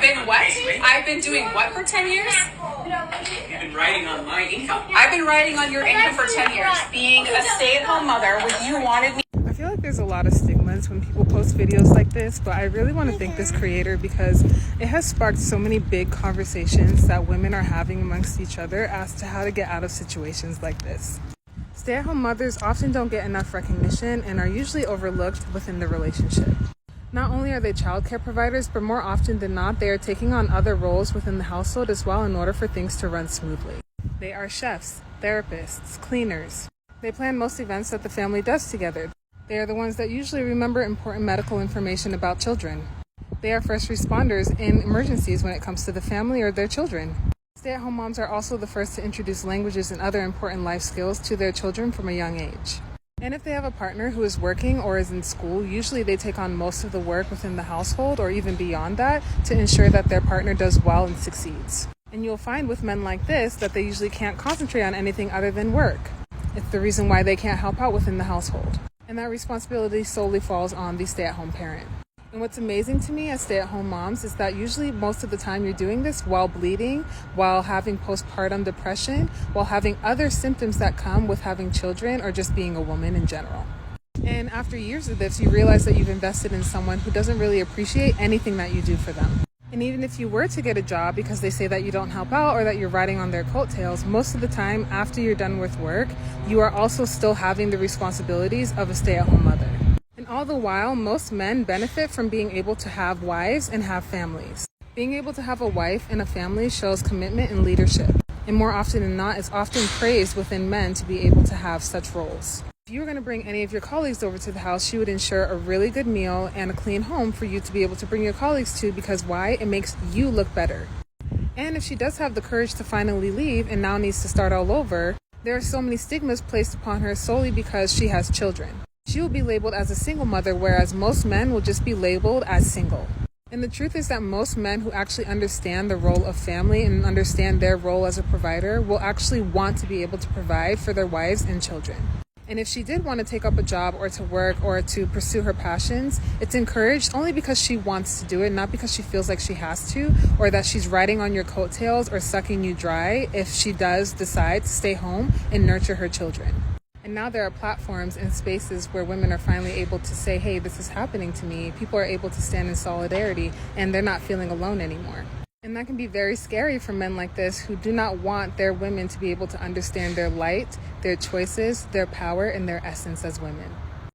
been what? I've been doing what for 10 years? You've been writing on my income. I've been writing on your income for 10 years. Being a stay-at-home mother when you wanted me. I feel like there's a lot of stigmas when people post videos like this, but I really want to thank this creator because it has sparked so many big conversations that women are having amongst each other as to how to get out of situations like this. Stay-at-home mothers often don't get enough recognition and are usually overlooked within the relationship. Not only are they childcare providers, but more often than not, they are taking on other roles within the household as well in order for things to run smoothly. They are chefs, therapists, cleaners. They plan most events that the family does together. They are the ones that usually remember important medical information about children. They are first responders in emergencies when it comes to the family or their children. Stay-at-home moms are also the first to introduce languages and other important life skills to their children from a young age. And if they have a partner who is working or is in school, usually they take on most of the work within the household or even beyond that to ensure that their partner does well and succeeds. And you'll find with men like this that they usually can't concentrate on anything other than work. It's the reason why they can't help out within the household. And that responsibility solely falls on the stay-at-home parent. And what's amazing to me as stay-at-home moms is that usually most of the time you're doing this while bleeding, while having postpartum depression, while having other symptoms that come with having children or just being a woman in general. And after years of this, you realize that you've invested in someone who doesn't really appreciate anything that you do for them. And even if you were to get a job because they say that you don't help out or that you're riding on their coattails, most of the time after you're done with work, you are also still having the responsibilities of a stay-at-home mother. And all the while, most men benefit from being able to have wives and have families. Being able to have a wife and a family shows commitment and leadership. And more often than not, it's often praised within men to be able to have such roles. If you were going to bring any of your colleagues over to the house, she would ensure a really good meal and a clean home for you to be able to bring your colleagues to, because why? It makes you look better. And if she does have the courage to finally leave and now needs to start all over, there are so many stigmas placed upon her solely because she has children. She will be labeled as a single mother, whereas most men will just be labeled as single. And the truth is that most men who actually understand the role of family and understand their role as a provider will actually want to be able to provide for their wives and children. And if she did want to take up a job or to work or to pursue her passions, it's encouraged only because she wants to do it, not because she feels like she has to, or that she's riding on your coattails or sucking you dry if she does decide to stay home and nurture her children. And now there are platforms and spaces where women are finally able to say, hey, this is happening to me. People are able to stand in solidarity and they're not feeling alone anymore. And that can be very scary for men like this who do not want their women to be able to understand their light, their choices, their power, and their essence as women.